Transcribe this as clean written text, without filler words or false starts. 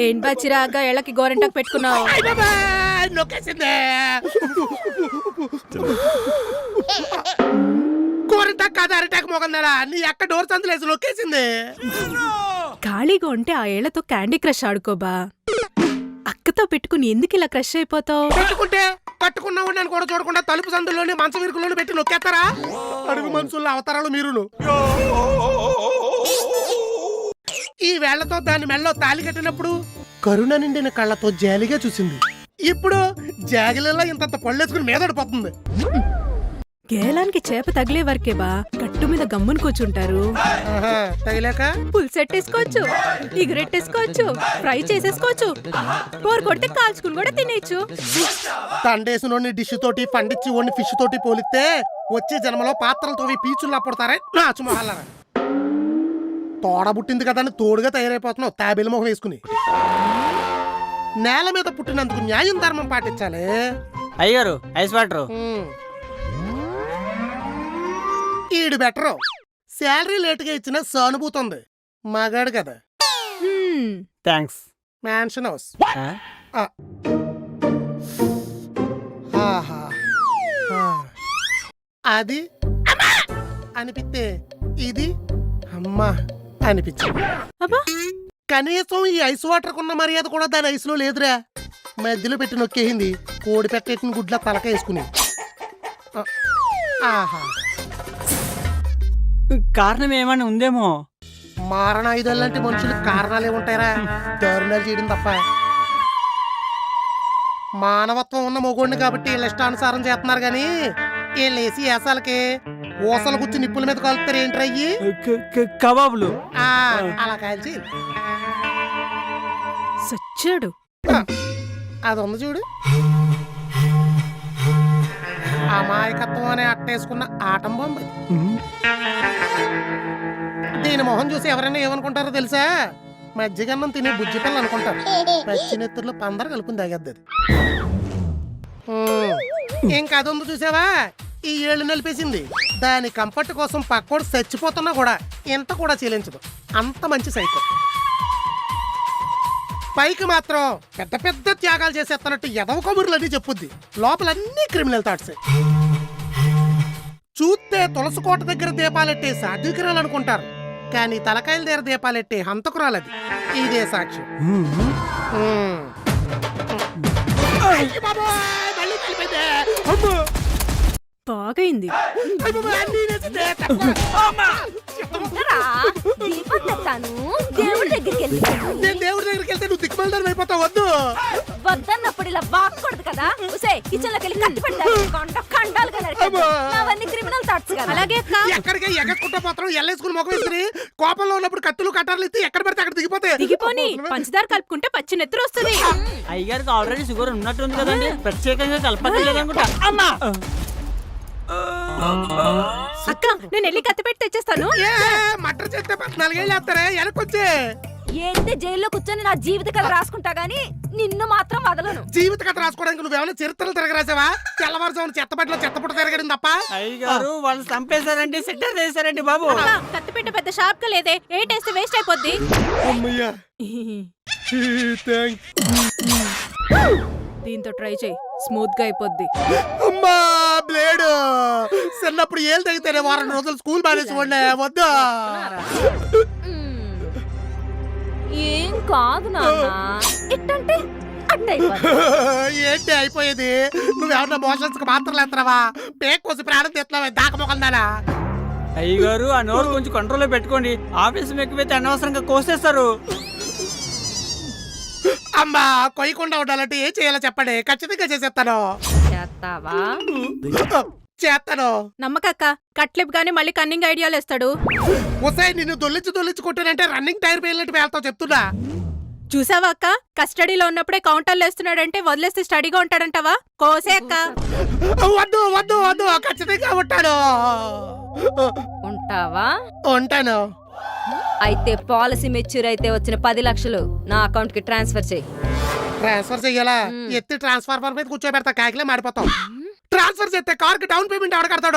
ఏం బచ్చిరాగా ఎళ్ళకి గోరెంటాకు పెట్టుకున్నావు? నొక్కేసిందే. గోరెంటాకు కాదు, అరిటాకు మొగందరా. నీ అక్క డోర్ సందులేసి నొక్కేసింది. ఖాళీగా ఉంటే ఆ ఏళ్లతో క్యాండీ క్రష్ ఆడుకోబా. అక్కతో పెట్టుకుని ఎందుకు ఇలా క్రష్ అయిపోతావు? పెట్టుకుంటే కట్టుకున్నావు నన్ను కూడా చూడకుండా తలుపు సందులోని మంచం ఇరుకులోని పెట్టి నొక్కేస్తారా? అడుగు మనుషుల్లో అవతారాలు మీరును. ఈ వేళ్లతో దాని మెళ్ళలో తాళి కట్టినప్పుడు కరుణ నిండిన కళ్ళతో జాలిగా చూసింది. ఇప్పుడు జాగిలలో ఇంత పళ్ళేసుకుని మీదడిపోతుంది. గేలానికి చేప తగిలే వరకేబా గట్టు మీద గమ్మున కూర్చుంటారు. తగిలేక పులుసెట్టేసుకోవచ్చు, ఇగురెట్టేసుకోవచ్చు, ఫ్రై చేసేసుకోవచ్చు, బోర్ కొడితే కాల్చుకుని కూడా తినేచ్చు. తండేసినోని డిష్ తోటి పండించి ఓని ఫిష్ తోటి పోలిస్తే వచ్చే జన్మలో పాత్రలతో పీచుల్లా పుడతారే నాచు మొహాలరా. తోడబుట్టింది కదా అని తోడుగా తయారైపోతున్నావు తాబేలు మొహం వేసుకుని. నేల మీద పుట్టినందుకు న్యాయం ధర్మం పాటించాలి. అయ్యారు ఐస్ వాటర్. ఈడు బెటరు. శాలరీ లేటుగా ఇచ్చిన సానుభూతి ఉంది. మగాడు కదా. థ్యాంక్స్. Mansion house. అది అనిపిస్తే ఇది అమ్మా అనిపించింది. కనీసం ఈ ఐస్ వాటర్ కున్న మర్యాద కూడా దాని ఐస్ లో లేదురా. మధ్యలో పెట్టి నొక్కేసింది. కోడి పెట్టేటిన గుడ్ల తలక వేసుకుని. ఆహా, కారణం ఏమైనా ఉందేమో. మారణాయుధాలు లాంటి మనుషులకు కారణాలు ఏముంటాయరా? దారుణాలు చేయడం తప్ప. మానవత్వం ఉన్న మొగోడిని కాబట్టి వీళ్ళ ఇష్టానుసారం చేస్తున్నారు గాని వీళ్ళు వేసి వేసాలకి ఊసలు గుచ్చి నిప్పుల మీద కాలుతారు. ఏంటి అయ్యి కబాబులు అలా కాల్చి సచ్చాడు. అది ఉంది చూడు. అమాయకత్వం అనే అట్టేసుకున్న ఆటం బొమ్మ. దీని మొహం చూసి ఎవరైనా ఏమనుకుంటారో తెలుసా? మజ్జిగన్నం తినే బుజ్జి పిల్ల అనుకుంటారు. పచ్చినెత్తుర్లో పందరు కలుపుని తాగద్ది. ఇంకా అది ఉంది చూసావా? ఈ ఏళ్ళు నలిపేసింది. దాని కంఫర్ట్ కోసం పక్కోడు చచ్చిపోతున్నా కూడా ఎంత కూడా చెల్లించదు. అంత మంచి సైకో. పైకి మాత్రం పెద్ద పెద్ద త్యాగాలు చేసేస్తున్నట్టు ఎదవ కబుర్లన్నీ చెప్పుద్ది. లోపలన్నీ క్రిమినల్ థాట్స్. చూస్తే తులసి కోట దగ్గర దీపాలెట్టే సాధ్వికురాలు అనుకుంటారు, కానీ తలకాయల దగ్గర దీపాలెట్టే హంతకురాలది. ఇదే సాక్ష్యం. బాగైంది. దేవుడి దగ్గరికి వెళ్తే నువ్వు దిక్కుమల్దారు అయిపోతావు. వద్దు వద్దన్నప్పుడు ఇలా వాక్కూడదు కదా. కిచెన్ లోకి వెళ్ళి కత్తి పెడతారు. అలాగే ఎక్కడికి ఎగట్టుకుంటా పోతాం. ఎల్లేసుకుని మొక్క వేసుకుని కోపంలో ఉన్నప్పుడు కత్తులు కట్టాలు ఎత్తి ఎక్కడ పడితే అక్కడ దిగిపోతాయి. దిగిపోని పంచదార కలుపుకుంటే పచ్చి నెత్తురు వస్తుంది. అయ్యగారికి ఆల్రెడీ షుగర్ ఉన్నట్టుంది కదండి, ప్రత్యేకంగా కలపలేదనుకుంటా. అమ్మా అక్క, నేను వెళ్ళి కత్తి పెట్టి తెచ్చేస్తాను. మటర్ చేస్తే 14 ఏళ్ళు వేస్తారే. వెనకొచ్చే ఏంటి జైల్లో కూర్చొని నా జీవిత కథ రాసుకుంటా గానీ నిన్ను మాత్రం వదలను. జీవిత కథ రాసుకోవడానికి నువ్వేమైనా చరిత్రలు తిరగరాసావా? తెల్లవారుజామున చెత్తపట్టిలో చెత్తపుట్ట తిరగడం తప్ప. అయ్యగారు వాళ్ళు చంపేశారంటే సెట్టర్ చేశారండి బాబు. కత్తి పెట్టే పెద్ద షార్ప్ గా లేదే. ఏ టేస్ట్ వేస్ట్ అయిపోద్ది. దీంతో ట్రై చేయి, స్మూత్ గా అయిపోద్ది. అమ్మా బ్లేడు. చిన్నప్పుడు ఏళ్ళు తగ్గితేనే వారం రోజులు స్కూల్ మానేసి ఉండే. వద్దా ఏం కాదు నాన్న. ఇట్టంటే ఏంటి అయిపోయేది? నువ్వేమన్నా మోషన్స్ కి మాత్రలు ఎత్తరావా? పేక్ కోసి ప్రాణం తెస్తున్నావా? దాకపోగలదానా? అయ్యగారు ఆ నోరు కొంచెం కంట్రోల్లో పెట్టుకోండి. ఆఫీస్ ఎక్కువైతే అనవసరంగా కోసేస్తారు. అమ్మా కొయ్యకుండా ఉండాలంటే ఏం చేయాలో చెప్పండి. ఖచ్చితంగా చేసేస్తాను. చేస్తాను. నమ్మకక్క, కట్లిప్ గానీ మళ్ళీ కన్నింగ్ ఐడియాలు వేస్తాడు. ఒసాయి నిన్ను దొల్లించి కొట్టానంటే రన్నింగ్ టైర్ పేలినట్టు పేలుతావు చెప్తున్నా. చూసావా అక్క, కస్టడీలో ఉన్నప్పుడే కౌంటర్లు వేస్తున్నాడంటే వదిలేస్తే స్టడీగా ఉంటాడంటావా? కోసే అక్క. వద్దు వద్దు వద్దు, ఖచ్చితంగా ఉంటాను. ఉంటావా? ఉంటాను. అయితే పాలసీ మెచ్యూర్ అయితే వచ్చిన 10 లక్షలు నా అకౌంట్ కి ట్రాన్స్ఫర్ చెయ్యి. ట్రాన్స్ఫర్ చెయ్యాలా? ఎత్తి ట్రాన్స్ఫర్ మీద కూర్చోబెడతా. కాకిలే మాడిపోతావు. ట్రాన్స్ఫర్ చేస్తే కార్ కి డౌన్ పేమెంట్ ఎవరు కడతాడు?